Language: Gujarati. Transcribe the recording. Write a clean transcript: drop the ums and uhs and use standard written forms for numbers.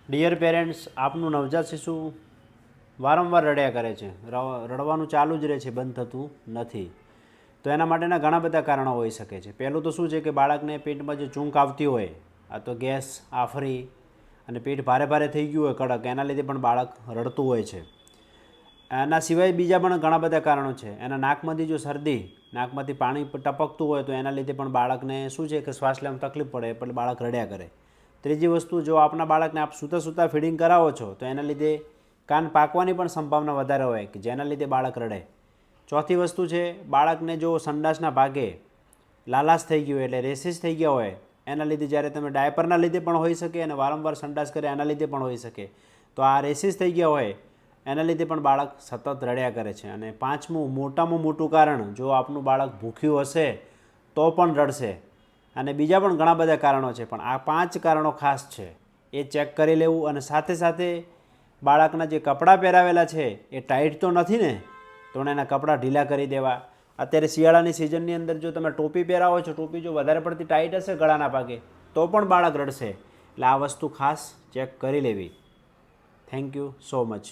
ડિયર પેરેન્ટ્સ, આપનું નવજાત શિશુ વારંવાર રડ્યા કરે છે, રડવાનું ચાલુ જ રહે છે, બંધ થતું નથી. તો એના માટેના ઘણા બધા કારણો હોઈ શકે છે. પહેલું તો શું છે કે બાળકને પેટમાં જે ચૂંક આવતી હોય, આ તો ગેસ, આફરી અને પેટ ભારે ભારે થઈ ગયું હોય કડક, એના લીધે પણ બાળક રડતું હોય છે. એના સિવાય બીજા પણ ઘણા બધા કારણો છે. એના નાકમાંથી જો શરદી, નાકમાંથી પાણી ટપકતું હોય તો એના લીધે પણ બાળકને શું છે કે શ્વાસ લેવામાં તકલીફ પડે, એટલે બાળક રડ્યા કરે. ત્રીજી વસ્તુ, જો આપના બાળકને આપ સૂતા સૂતા ફીડિંગ કરાવો છો તો એના લીધે કાન પાકવાની પણ સંભાવના વધારે હોય કે જેના લીધે બાળક રડે. ચોથી વસ્તુ છે, બાળકને જો સંડાસના ભાગે લાલાશ થઈ ગયું એટલે રેસીસ થઈ ગયા હોય એના લીધે, જ્યારે તમે ડાયપરના લીધે પણ હોઈ શકે અને વારંવાર સંડાસ કરે એના લીધે પણ હોઈ શકે. તો આ રેસીસ થઈ ગયા હોય એના લીધે પણ બાળક સતત રડ્યા કરે છે. અને પાંચમું, મોટામાં મોટું કારણ, જો આપનું બાળક ભૂખ્યું હશે તો પણ રડશે. અને બીજા પણ ઘણા બધા કારણો છે, પણ આ 5 કારણો ખાસ છે, એ ચેક કરી લેવું. અને સાથે સાથે બાળકના જે કપડાં પહેરાવેલા છે એ ટાઈટ તો નથી ને, તો એના કપડાં ઢીલા કરી દેવા. અત્યારે શિયાળાની સિઝનની અંદર જો તમે ટોપી પહેરાવો છો, ટોપી જો વધારે પડતી ટાઈટ હશે ગળાના ભાગે તો પણ બાળક રડશે. એટલે આ વસ્તુ ખાસ ચેક કરી લેવી. Thank you so much.